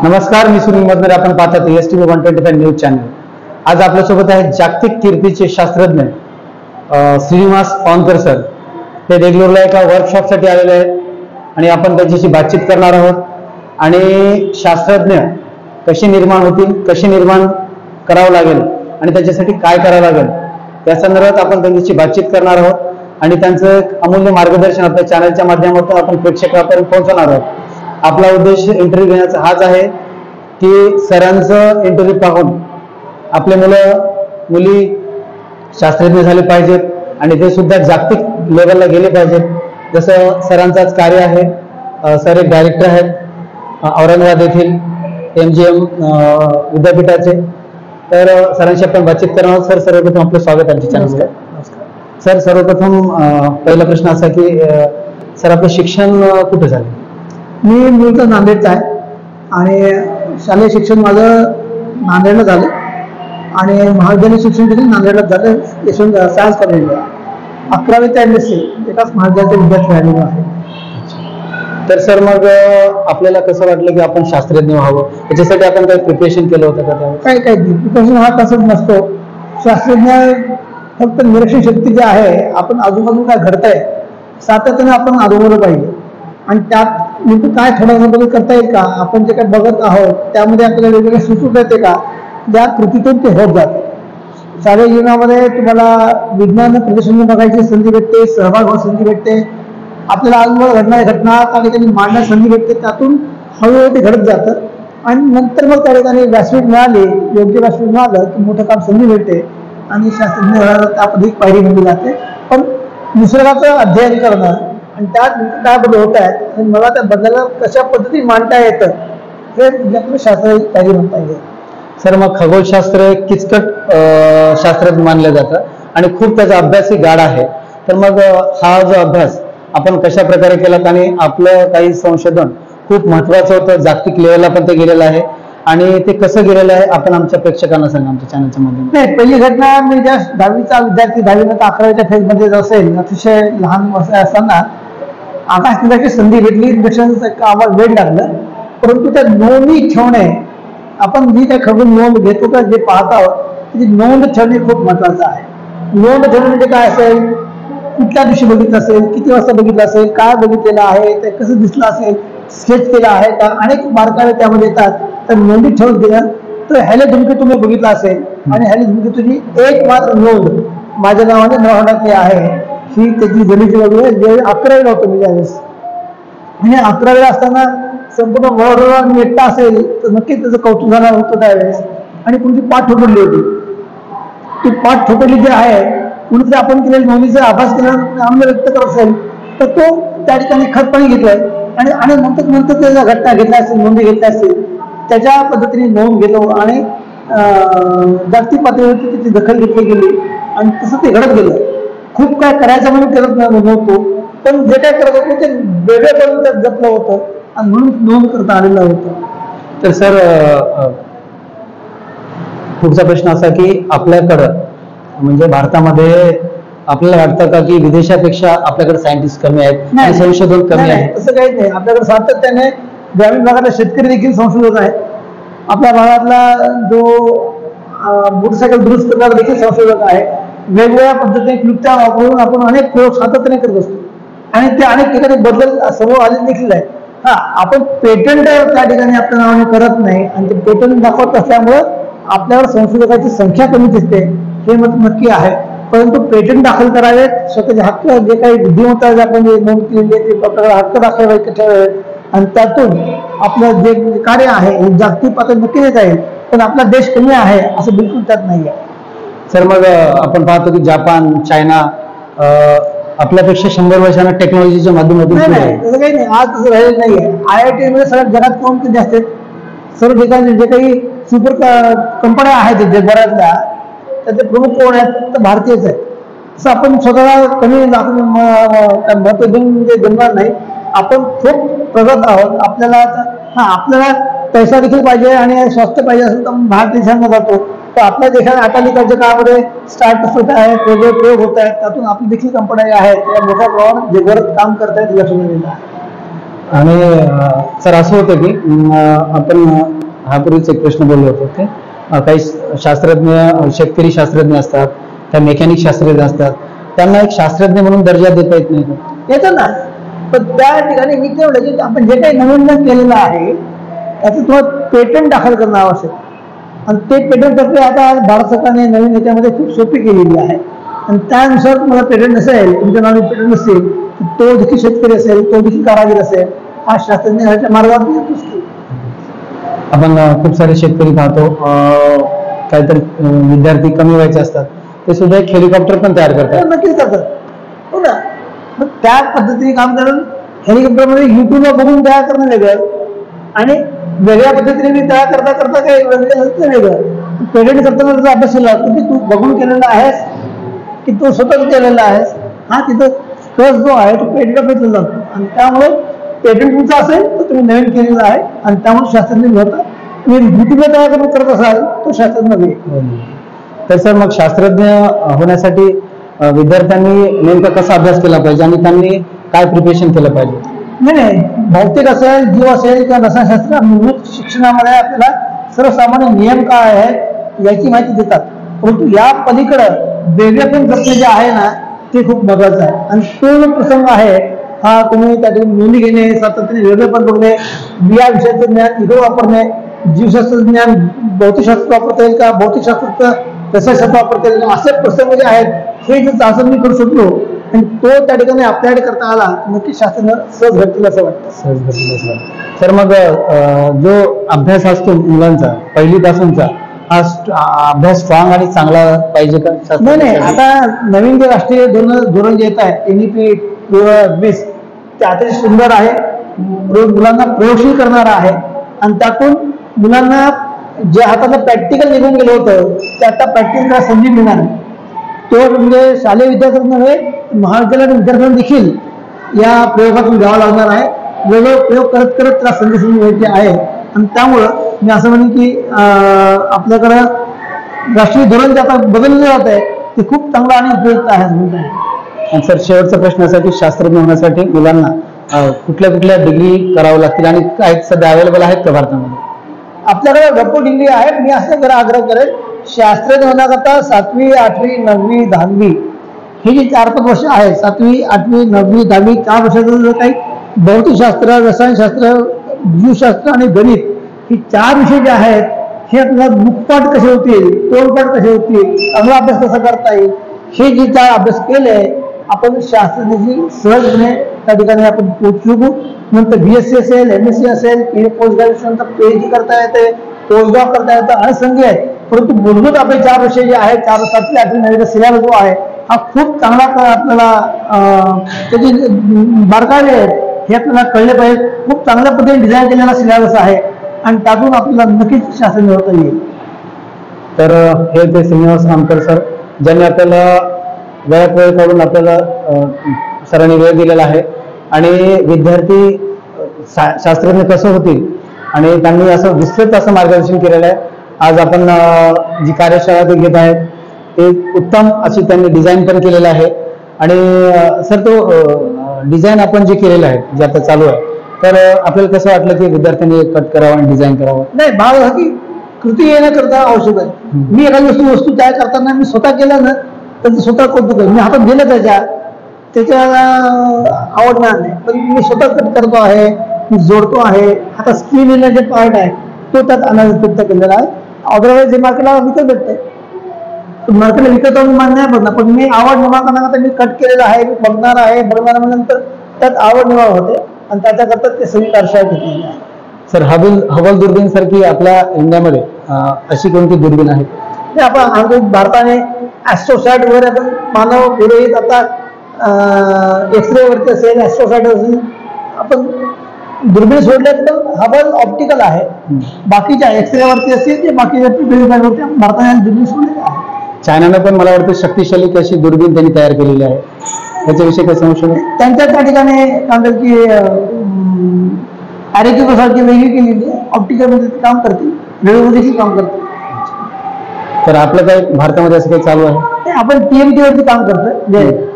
नमस्कार, मी सुनील मधनर. आपण पाहतात STV 125 न्यूज चॅनल. आज आपल्यासोबत आहेत जागतिक कीर्तीचे शास्त्रज्ञ श्रीनिवास पावनकर सर. ते बेंगलोरला एका वर्कशॉपसाठी आलेले आहेत आणि आपण त्यांच्याशी बातचीत करणार आहोत. आणि शास्त्रज्ञ कशी निर्माण होतील, कशी निर्माण करावं लागेल आणि त्याच्यासाठी काय करावं लागेल या संदर्भात आपण त्यांच्याशी बातचीत करणार आहोत. आणि त्यांचं अमूल्य मार्गदर्शन आपल्या चॅनलच्या माध्यमातून आपण प्रेक्षकांपर्यंत पोहोचवणार आहोत. आपला उद्देश इंटरव्ह्यू घेण्याचा हाच आहे की सरांचं इंटरव्ह्यू पाहून आपले मुली शास्त्रज्ञ झाले पाहिजेत आणि ते सुद्धा जागतिक लेवलला गेले पाहिजेत. जसं सरांचंच कार्य आहे. सर एक डायरेक्टर आहेत औरंगाबाद येथील MGM विद्यापीठाचे. तर सरांशी आपण बातचीत करणार आहोत. सर, सर्वप्रथम आपलं स्वागत आमच्या चॅनलवर. सर, सर्वप्रथम पहिला प्रश्न असा की सर, आपलं शिक्षण कुठे झालं? मी मूळचा नांदेडचा आहे आणि शालेय शिक्षण माझं नांदेडला झालं आणि महाविद्यालयीन शिक्षण देखील नांदेडलाच झालं. यशवंत सायन्स कॉलेजला 11वी ते MSc एकाच महाविद्यालयाचे विद्यार्थी राहिलेलो आहे. तर सर, मग आपल्याला कसं वाटलं की आपण शास्त्रज्ञ व्हावं? याच्यासाठी आपण काही प्रिपरेशन केलं होतं का? काही प्रिपरेशन हा तसंच नसतो. शास्त्रज्ञ फक्त निरीक्षण शक्ती जी आहे, आपण आजूबाजूला काय घडतंय सातत्याने आपण अनुभवलं पाहिजे आणि त्यात नेमकं काय थोडासा बदल करता येईल का, आपण जे काय बघत आहोत त्यामध्ये आपल्याला वेगवेगळे सुचवता येते का, त्या कृतीतून ते होत जाते. शालेय जीवनामध्ये तुम्हाला विज्ञान प्रदर्शन बघायची संधी भेटते, सहभाग व्हायची संधी भेटते, आपल्याला आजूबाजूला घडणाऱ्या घटना त्या ठिकाणी मांडण्याची संधी भेटते. त्यातून हळूहळू ते घडत जातं आणि नंतर मग त्या ठिकाणी व्यासपीठ मिळाले, योग्य व्यासपीठ मिळालं की मोठं काम संधी भेटते आणि शास्त्रज्ञ त्या पद्धतीत पायरी मिळली जाते. पण निसर्गाचं अध्ययन करणं आणि त्यात काय बदल होत आहेत आणि मला त्या बदलाला कशा पद्धतीने मांडता येतं हे तुझ्याकडे शास्त्राची पायरी म्हणता येईल. सर, मग खगोलशास्त्र किचकट शास्त्र मानलं जातं आणि खूप त्याचा अभ्यासही गाढ आहे. तर मग हा जो अभ्यास आपण कशा प्रकारे केलात आणि आपलं काही संशोधन खूप महत्वाचं होतं, जागतिक लेवलला पण ते गेलेलं आहे आणि ते कसं गेलेलं आहे आपण आमच्या प्रेक्षकांना सांगा आमच्या चॅनलच्या माध्यमातून. नाही, पहिली घटना मी ज्या 10वीचा विद्यार्थी 10वी 11वीच्या फेजमध्ये असेल, अतिशय लहान असताना आकाशगंगाची संधी भेटली. इंडक्शनचं आम्हाला वेळ लागलं, परंतु त्या नोंदी ठेवणे, आपण जी काही खगोल नोंद घेतो का जे पाहत आहोत त्याची नोंद ठेवणे खूप महत्वाचं आहे. नोंद ठेवणे म्हणजे काय असेल, कुठल्या दिवशी बघितलं असेल, किती वाजता बघितलं असेल, काय बघितलेलं आहे, ते कसं दिसलं असेल, स्केच केलं आहे का, अनेक बारकावे त्यामध्ये येतात. तर नोंदी ठेवून दिलं तर ह्याले धुमके तुम्ही बघितलं असेल आणि ह्याले धुमके तुझी एक मात्र नोंद माझ्या नावाने नोंदवण्यात आहे. ही त्याची जमीची बाजू आहे. जे 11वीला होतो मी त्यावेळेस आणि 11वीला असताना संपूर्ण वर्ल्ड मी एकटा असेल तर नक्कीच त्याचं कौतुक झालं होतं त्यावेळेस. आणि कोणती पाठ ठोकरली होती, ती पाठ ठोकरली जी आहे, कुणीतरी आपण केलेल्या नोंदीचा अभ्यास केला आम्हाला व्यक्त करत असेल तर तो त्या ठिकाणी खतपणे घेतलाय आणि नंतर त्याच्या घटना घेतल्या असतील, नोंदी घेतल्या असतील, त्याच्या पद्धतीने नोंद घेतो आणि जागतिक पातळीवरती त्याची दखल घेतली गेली आणि तसं ते घडत गेलं. खूप काय करायचं म्हणून करत नव्हतो, पण जे काय करत होतो ते वेगळं करून त्यात जपलं होतं आणि म्हणून नोंद करता आलेलं होतं. तर सर, पुढचा प्रश्न असा की आपल्याकडं म्हणजे भारतामध्ये आपल्याला वाटतं का की विदेशापेक्षा आपल्याकडे सायंटिस्ट कमी आहेत आणि संशोधन कमी आहे? तसं काहीच नाही. आपल्याकडे सातत्याने ग्रामीण भागातला शेतकरी देखील संशोधक आहे. आपल्या भागातला जो मोटरसायकल दुरुस्त करणारा देखील संशोधक आहे. वेगवेगळ्या पद्धतीने क्लुप्त्या वापरून आपण अनेक प्रयोग सातत्याने करत असतो आणि ते अनेक ठिकाणी बदल समोर आले देखील आहे. आपण पेटंट त्या ठिकाणी आपल्या नावाने करत नाही आणि ते पेटंट दाखवत असल्यामुळं आपल्यावर संशोधकाची संख्या कमी दिसते, हे मत नक्की आहे. परंतु पेटंट दाखल करावेत, स्वतःचे हक्क जे काही बुद्धिमत्ता आपण जे नोंद केलेली आहे ते आपल्याला हक्क दाखवावे ठेवावेत आणि त्यातून आपलं जे कार्य आहे हे जागतिक पातळीवर नक्की देता येईल. पण आपला देश कमी आहे असं बिलकुल त्यात नाही आहे. सर, मग आपण पाहतो की जपान, चायना आपल्यापेक्षा 100 वर्षांना टेक्नॉलॉजीच्या माध्यमातून तसं काही नाही. आज तसं राहिलेलं नाहीये. IIT मध्ये सगळ्यात जगात कोण किती असते, सर्व ठिकाणी जे काही सुपर कंपन्या आहेत जगभरातल्या त्याचे प्रमुख कोण आहेत तर भारतीयच आहेत. असं आपण स्वतःला कमी महत्व देऊन जमणार नाही. आपण खूप प्रगत आहोत. आपल्याला पैसा देखील पाहिजे आणि स्वास्थ्य पाहिजे असेल तर भारत देशांना जातो. तर आपल्या देशात अकालिकाच्या काळामध्ये स्टार्टअप होत आहेत, वेगवेगळे प्रयोग होत आहेत, त्यातून आपली देखील कंपन्या आहेत त्या मोठ्या प्रमाणात जगभरात काम करत आहेत. लक्ष दिलेलं आहे. आणि सर असं होतं की आपण हा पूर्वीच एक प्रश्न बोललो होतो की काही शास्त्रज्ञ शेतकरी शास्त्रज्ञ असतात, काही मेकॅनिक शास्त्रज्ञ असतात, त्यांना एक शास्त्रज्ञ म्हणून दर्जा देता येत नाही. येतं ना, पण त्या ठिकाणी मी ते म्हणलं की आपण जे काही नवीन केलेलं आहे त्याचं तुम्हाला पेटंट दाखल करणं आवश्यक. आणि ते पेटंट प्रक्रिया आता भारत सरकारने नवीन याच्यामध्ये खूप सोपी केलेली आहे. आणि त्यानुसार तुम्हाला पेटंट नसेल, तुमच्या नावाने पेटंट नसेल, तो देखील शेतकरी असेल, तो देखील कारागीर असेल, हा शास्त्रज्ञाच्या मार्गावर येतोच की. आपण खूप सारे शेतकरी पाहतो, काहीतरी विद्यार्थी कमी वयाचे असतात, ते सुद्धा एक हेलिकॉप्टर पण तयार करतात. नक्कीच करतात, हो ना. मग त्या पद्धतीने काम करून हेलिकॉप्टरमध्ये युट्यूबला बघून तयार करणं वेगळं आणि वेगळ्या पद्धतीने मी तयार करता करता काही वेगळं. पेटंट करताना त्याचा अभ्यास केला की तू बघून केलेला आहेस की तू स्वतः केलेला आहेस, हा तिथं स्ट्रेस जो आहे तो पेटंट भेटला जातो. आणि त्यामुळे पेटंट तुमचा असेल तर तुम्ही नवीन केलेला आहे आणि त्यामुळे शास्त्रज्ञ होता. तुम्ही युट्यूबला तयार करून करत असाल तो शास्त्रज्ञ नाही. तर सर मग शास्त्रज्ञ होण्यासाठी विद्यार्थ्यांनी नेमका कसा अभ्यास केला पाहिजे आणि त्यांनी काय प्रिपरेशन केलं पाहिजे? नाही, भौतिक असेल, जीव असेल किंवा रसायनशास्त्र मूलभूत शिक्षणामध्ये आपल्याला सर्वसामान्य नियम काय आहे याची माहिती देतात. परंतु या पलीकडं वेगळे पण प्रश्न जे आहे ना ते खूप महत्वाचं आहे. आणि तो जो प्रसंग आहे हा तुम्ही त्या ठिकाणी नोंदी घेणे, सातत्याने वेगळे पण बघणे, या विषयाचं ज्ञान इकडे वापरणे, जीवशास्त्र ज्ञान भौतिकशास्त्र वापरता येईल का, भौतिकशास्त्र रसायनशास्त्र वापरता येईल का, असे प्रसंग जे आहेत हे जर चाचणी करू शकलो आणि तो त्या ठिकाणी आपल्याकडे करता आला नक्की शास्त्रज्ञ सहज घडतील असं वाटतं. सहज घडतील असं. तर मग जो अभ्यास असतो मुलांचा पहिलीपासूनचा, हा अभ्यास स्ट्रॉंग आणि चांगला पाहिजे का? नाही, आता नवीन जे राष्ट्रीय धोरण जे येत आहे NEP 2020 ते अतिशय सुंदर आहे. मुलांना प्रयोगशील करणारा आहे आणि त्यातून मुलांना जे हाताला प्रॅक्टिकल निघून गेलं होतं ते आता प्रॅक्टिकल संधी मिळणार आहे. तो म्हणजे शालेय विद्यार्थ्यांना नव्हे, महाविद्यालयीन विद्यार्थ्यांना देखील या प्रयोगातून घ्यावा लागणार आहे. वेगवेगळे प्रयोग करत करत त्याला संधी मिळायची आहे. आणि त्यामुळं मी असं म्हणेन की आपल्याकडं राष्ट्रीय धोरण जे आता बदललं जात आहे ते खूप चांगलं आणि उपयुक्त आहे असं म्हणत आहे. आणि सर शेवटचा प्रश्न असा की शास्त्रज्ञ होण्यासाठी मुलांना कुठल्या कुठल्या डिग्री करावं लागतील आणि काय सध्या अवेलेबल आहेत का भारतामध्ये? आपल्याकडे भरपूर डिग्री आहेत. मी असं जरा आग्रह करेन, शास्त्रज्ञ होण्याकरता 7वी, 8वी, 9वी, 10वी हे जी 4-5 वर्ष आहेत, 7वी, 8वी, 9वी, 10वी 4 वर्षाचं जर काही भौतिकशास्त्र, रसायनशास्त्र, जीवशास्त्र आणि गणित ही 4 विषय जे आहेत हे आपल्याला मुखपाठ कसे होतील, तोंडपाठ कसे होतील, चांगला अभ्यास कसा करता येईल, हे जे 4 अभ्यास केले आपण शास्त्रज्ञाची सहजपणे त्या ठिकाणी आपण पोहोचू. नंतर BSc असेल, MSc असेल, पोस्ट ग्रॅज्युएशन नंतर PhD करता येते, पोस्टडॉक करता येतं, अनेक संधी आहेत. परंतु मूलभूत आपले 4 विषय जे आहेत, 7वी, 8वी, 9वीचा सिलेबस जो आहे हा खूप चांगला आपल्याला त्याची बारकावे आहेत हे आपल्याला कळले पाहिजे. खूप चांगल्या पद्धतीने डिझाईन केलेला सिलेबस आहे आणि त्यातून आपल्याला नक्कीच शास्त्रज्ञ होता येईल. तर हे ते श्रीनिवास आमकर सर ज्यांनी आपल्याला वेळात वेळ काढून आपल्याला सरांनी वेळ दिलेला आहे आणि विद्यार्थी शास्त्रज्ञ कसं होतील आणि त्यांनी असं विस्तृत असं मार्गदर्शन केलेलं आहे. आज आपण जी कार्यशाळा ते घेत आहेत ते उत्तम अशी त्यांनी डिझाईन पण केलेलं आहे. आणि सर तो डिझाईन आपण जे केलेलं आहे जे आता चालू आहे तर आपल्याला कसं वाटलं की विद्यार्थ्यांनी कट करावं आणि डिझाईन करावं? नाही, भाग हा की कृती येण्याकरता आवश्यक आहे. मी एखादी वस्तू तयार करताना मी स्वतः केलं ना त्याचं स्वतः कौतुक आहे. मी हातात दिलं त्याच्या आवडणार नाही, पण मी स्वतः कट करतो आहे, मी जोडतो आहे. आता स्क्रीन येणं जे पार्ट आहे तो त्यात अनावृत्त केलेला आहे. अदरवाईज जे मार्केटला विकत भेटतंय, मार्केटला विकत मान नाही बघणार, पण मी आवड निर्माण करण्याकरता मी कट केलेलं आहे, मी बघणार आहे. बघणाऱ्यानंतर त्यात आवड निर्माण होते आणि त्याच्याकरता ते सगळी कार्यशाळा घेतलेली आहे. सर हबल दुर्बीण सारखी आपल्या इंडियामध्ये अशी कोणती दुर्बीण आहे? आपण भारताने ॲस्ट्रोसॅट वगैरे आपण मानव विरहित आता एक्सरे वरती असेल, ॲस्ट्रोसॅट असेल, आपण दुर्बीण सोडले तर हबल ऑप्टिकल आहे. बाकीच्या एक्सरे वरती असेल ते बाकीच्या वरती भारताने दुर्बीण सोडलेली आहे. चायनाने पण मला वाटतं शक्तिशाली कशी दुर्बीण त्यांनी तयार केलेली आहे, त्याच्याविषयी काय सांगू शकतो? त्यांच्या त्या ठिकाणी काय की सारखी वेगळी केलेली ऑप्टिकल मध्ये काम करतील, रेडिओमध्ये काम करतील. तर आपलं काय भारतामध्ये असं काही चालू आहे? आपण TMT वरती काम करतोय. जे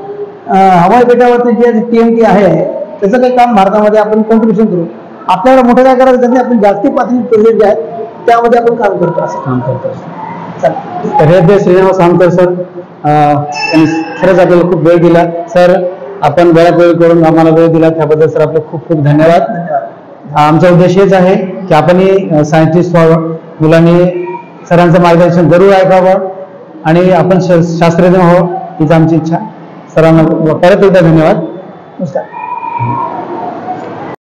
हवाई बेटावरती जे TMT आहे त्याचं काही काम भारतामध्ये आपण कॉन्ट्रीब्युशन करू. आपल्याला मोठं काय करायचं त्यांनी आपण जागतिक पातळी प्रोजेक्ट जे आहेत त्यामध्ये आपण काम करतो असं काम करतो. तर हे ते श्रीनिवास आमकर सर त्यांनी खरंच आपल्याला खूप वेळ दिला. सर आपण वेळात वेळ करून आम्हाला वेळ दिला त्याबद्दल सर आपले खूप खूप धन्यवाद. आमचा उद्देश हेच आहे की आपणही सायंटिस्ट व्हावं, मुलांनी सरांचं मार्गदर्शन जरूर ऐकावं आणि आपण शास्त्रज्ञ व्हावं हीच आमची इच्छा. सरांना परत एकदा धन्यवाद. नमस्कार.